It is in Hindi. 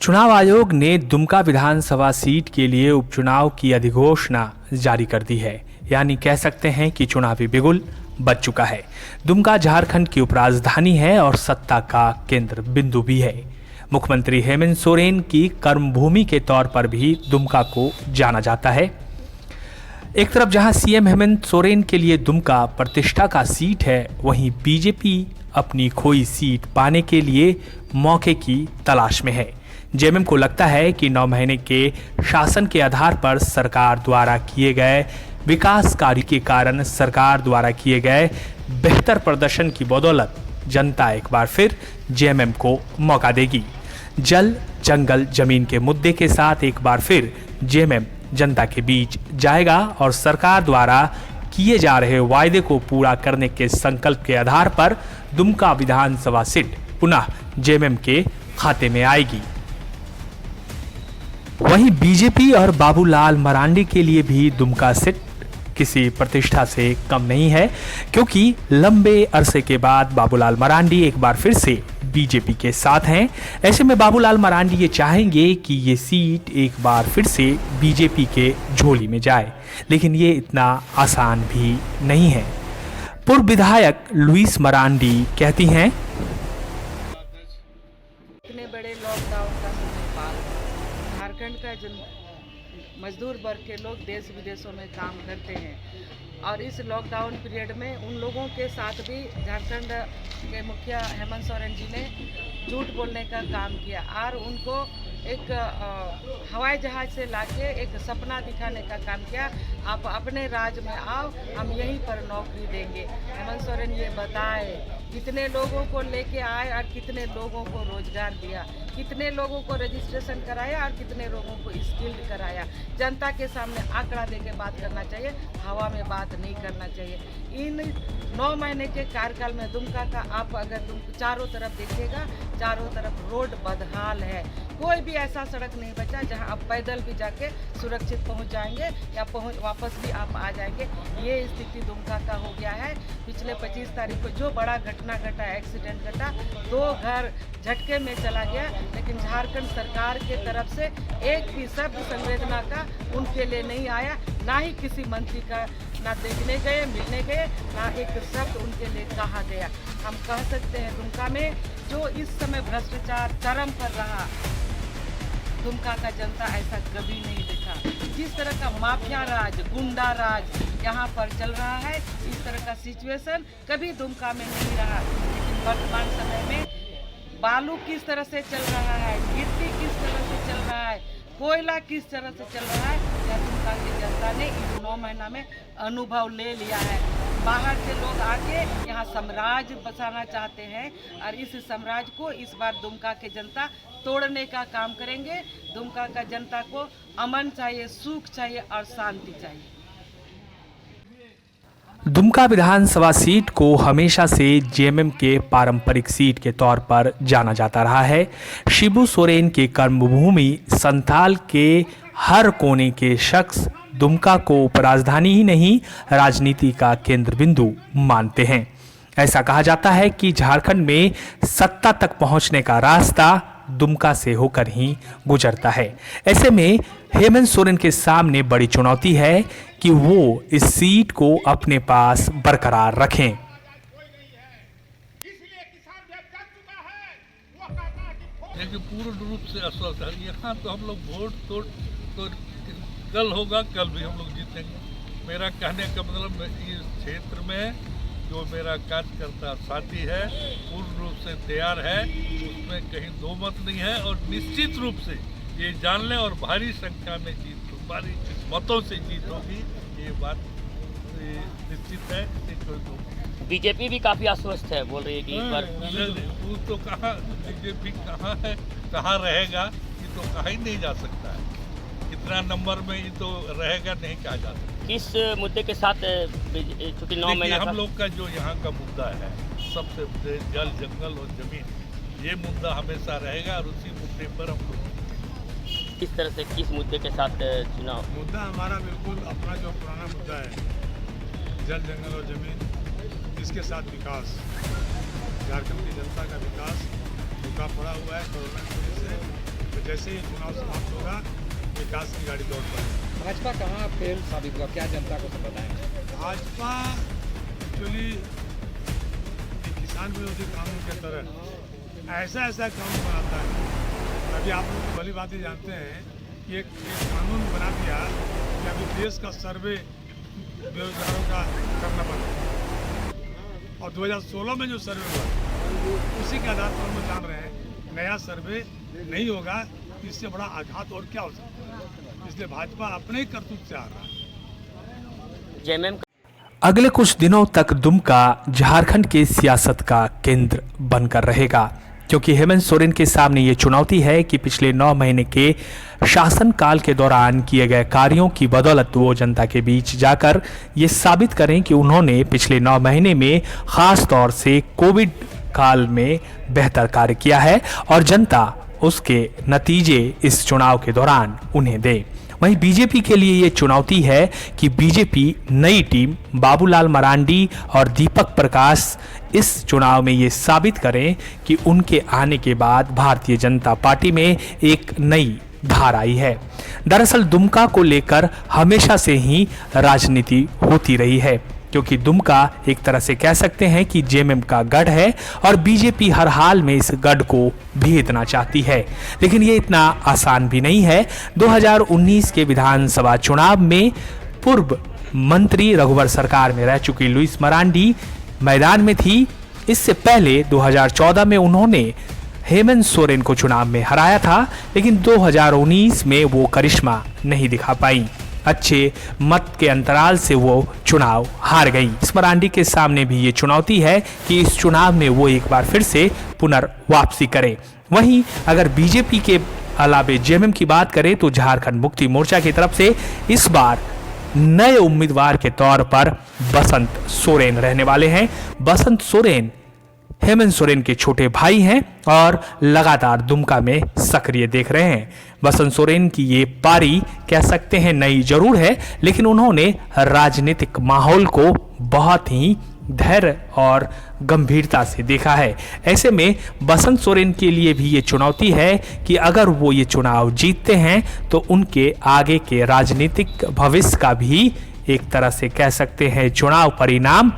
चुनाव आयोग ने दुमका विधानसभा सीट के लिए उपचुनाव की अधिघोषणा जारी कर दी है। यानी कह सकते हैं कि चुनावी बिगुल बज चुका है। दुमका झारखंड की उपराजधानी है और सत्ता का केंद्र बिंदु भी है। मुख्यमंत्री हेमंत सोरेन की कर्मभूमि के तौर पर भी दुमका को जाना जाता है। एक तरफ जहां सीएम हेमंत सोरेन के लिए दुमका प्रतिष्ठा का सीट है, वहीं बीजेपी अपनी खोई सीट पाने के लिए मौके की तलाश में है। जेएमएम को लगता है कि 9 महीने के शासन के आधार पर सरकार द्वारा किए गए विकास कार्य के कारण सरकार द्वारा किए गए बेहतर प्रदर्शन की बदौलत जनता एक बार फिर जेएमएम को मौका देगी। जल जंगल जमीन के मुद्दे के साथ एक बार फिर जेएमएम जनता के बीच जाएगा और सरकार द्वारा किए जा रहे वायदे को पूरा करने के संकल्प के आधार पर दुमका विधानसभा सीट पुनः जेएमएम के खाते में आएगी। वहीं बीजेपी और बाबूलाल मरांडी के लिए भी दुमका सीट किसी प्रतिष्ठा से कम नहीं है, क्योंकि लंबे अरसे के बाद बाबूलाल मरांडी एक बार फिर से बीजेपी के साथ हैं। ऐसे में बाबूलाल मरांडी ये चाहेंगे कि ये सीट एक बार फिर से बीजेपी के झोली में जाए, लेकिन ये इतना आसान भी नहीं है। पूर्व विधायक लुइस मरांडी कहती हैं, इतने बड़े लॉकडाउन का समय पार झारखंड का जो मजदूर वर्ग के लोग देश विदेशों में काम करते हैं और इस लॉकडाउन पीरियड में उन लोगों के साथ भी झारखंड के मुखिया हेमंत सोरेन जी ने झूठ बोलने का काम किया और उनको एक हवाई जहाज से लाके एक सपना दिखाने का काम किया। आप अपने राज्य में आओ, हम यहीं पर नौकरी देंगे। हेमंत सोरेन ये बताए कितने लोगों को लेके आए और कितने लोगों को रोजगार दिया, कितने लोगों को रजिस्ट्रेशन कराया और कितने लोगों को स्किल्ड कराया। जनता के सामने आंकड़ा दे के बात करना चाहिए, हवा में बात नहीं करना चाहिए। इन 9 महीने के कार्यकाल में दुमका का आप अगर तुम चारों तरफ देखिएगा, चारों तरफ रोड बदहाल है। कोई भी ऐसा सड़क नहीं बचा जहां आप पैदल भी जाके सुरक्षित पहुंच जाएंगे या वापस भी आप आ जाएंगे। ये स्थिति दुमका का हो गया है। पिछले 25 तारीख को जो बड़ा घटना घटा, एक्सीडेंट घटा, 2 घर झटके में चला गया, लेकिन झारखंड सरकार के तरफ से एक भी शब्द संवेदना का उनके लिए नहीं आया। ना ही किसी मंत्री का ना देखने गए, मिलने गए, ना एक शब्द उनके लिए कहा गया। हम कह सकते हैं दुमका में जो इस समय भ्रष्टाचार चरम पर रहा, दुमका का जनता ऐसा कभी नहीं देखा। जिस तरह का माफिया राज, गुंडा राज यहाँ पर चल रहा है, इस तरह का सिचुएशन कभी दुमका में नहीं रहा। लेकिन वर्तमान समय में बालू किस तरह से चल रहा है, गिट्टी किस तरह से चल रहा है, कोयला किस तरह से चल रहा है, या दुमका की जनता ने इस 9 महीना में अनुभव ले लिया है। बाहर से लोग आके यहाँ साम्राज्य बसाना चाहते हैं और इस साम्राज्य को इस बार दुमका के जनता तोड़ने का काम करेंगे। दुमका का जनता को अमन चाहिए, सुख चाहिए और शांति चाहिए। दुमका विधानसभा सीट को हमेशा से जेएमएम के पारंपरिक सीट के तौर पर जाना जाता रहा है। शिबू सोरेन की कर्मभूमि संथाल के हर कोने के शख्स दुमका को उपराजधानी ही नहीं, राजनीति का केंद्र बिंदु मानते हैं। ऐसा कहा जाता है कि झारखंड में सत्ता तक पहुंचने का रास्ता दुमका से होकर ही गुजरता है। ऐसे में हेमंत सोरेन के सामने बड़ी चुनौती है कि वो इस सीट को अपने पास बरकरार रखें। लेकिन पूर्ण रूप से अस्वस्थ है। यहाँ तो हम लोग वोट तो कल होगा, कल भी हम लोग जीतेंगे। मेरा कहने का मतलब इस क्षेत्र में जो मेरा कार्यकर्ता साथी है पूर्ण रूप से तैयार है, उसमें कहीं दो मत नहीं है और निश्चित रूप से ये जान लें और भारी संख्या में भारी मतों से जीत होगी, ये बात निश्चित है। बीजेपी भी काफी आश्वस्त है, बोल रही है कि इस बार वो तो कहाँ बीजेपी कहाँ है, कहाँ रहेगा, ये तो कहा ही नहीं जा सकता है। कितना नंबर में ये तो रहेगा नहीं कहा जा सकता। किस मुद्दे के साथ, चूंकि 9 महीना हम लोग का जो यहाँ का मुद्दा है सबसे जल जंगल और जमीन, ये मुद्दा हमेशा रहेगा और उसी मुद्दे पर हम लोग किस तरह से किस मुद्दे के साथ चुनाव। मुद्दा हमारा बिल्कुल अपना जो पुराना मुद्दा है, जल जंगल और जमीन, इसके साथ विकास, झारखंड की जनता का विकास रुका पड़ा हुआ है कोरोना की वजह से। जैसे ही चुनाव समाप्त होगा विकास की गाड़ी दौड़ पड़ेगी। भाजपा कहाँ फेल साबित हुआ, क्या जनता को सब बताएं? भाजपा एक्चुअली किसान विरोधी कानून के तरह ऐसा कानून बनाता है। अभी आप लोग तो भली बात ही जानते हैं कि एक कानून बना दिया कि अभी देश का सर्वे बेरोजगारों का करना पड़ता, और 2016 में जो सर्वे हुआ उसी के आधार पर हम जान रहे हैं नया सर्वे नहीं होगा, इससे बड़ा आघात और क्या हो सकता है। इसलिए भाजपा अपने ही करतूत से आ रहा है। जेएमएम अगले कुछ दिनों तक दुमका झारखंड के सियासत का केंद्र बनकर रहेगा, क्योंकि हेमंत सोरेन के सामने ये चुनौती है कि पिछले 9 महीने के शासनकाल के दौरान किए गए कार्यों की बदौलत वो जनता के बीच जाकर ये साबित करें कि उन्होंने पिछले 9 महीने में खास तौर से कोविड काल में बेहतर कार्य किया है और जनता उसके नतीजे इस चुनाव के दौरान उन्हें दे। वहीं बीजेपी के लिए ये चुनौती है कि बीजेपी नई टीम बाबूलाल मरांडी और दीपक प्रकाश इस चुनाव में ये साबित करें कि उनके आने के बाद भारतीय जनता पार्टी में एक नई धार आई है। दरअसल दुमका को लेकर हमेशा से ही राजनीति होती रही है, क्योंकि दुमका एक तरह से कह सकते हैं कि जेएमएम का गढ़ है और बीजेपी हर हाल में इस गढ़ को भेदना चाहती है। लेकिन ये इतना आसान भी नहीं है। 2019 के विधानसभा चुनाव में पूर्व मंत्री रघुवर सरकार में रह चुकी लुइस मरांडी मैदान में थी। इससे पहले 2014 में उन्होंने हेमंत सोरेन को चुनाव में हराया था, लेकिन 2019 में वो करिश्मा नहीं दिखा पाई। अच्छे मत के अंतराल से वो चुनाव हार गई। इस मरांडी के सामने भी ये चुनौती है कि इस चुनाव में वो एक बार फिर से पुनर्वापसी करें। वहीं अगर बीजेपी के अलावे जेएमएम की बात करें तो झारखंड मुक्ति मोर्चा की तरफ से इस बार नए उम्मीदवार के तौर पर बसंत सोरेन रहने वाले हैं। बसंत सोरेन हेमंत सोरेन के छोटे भाई हैं और लगातार दुमका में सक्रिय देख रहे हैं। बसंत सोरेन की ये पारी कह सकते हैं नई जरूर है, लेकिन उन्होंने राजनीतिक माहौल को बहुत ही धैर्य और गंभीरता से देखा है। ऐसे में बसंत सोरेन के लिए भी ये चुनौती है कि अगर वो ये चुनाव जीतते हैं तो उनके आगे के राजनीतिक भविष्य का भी एक तरह से कह सकते हैं चुनाव परिणाम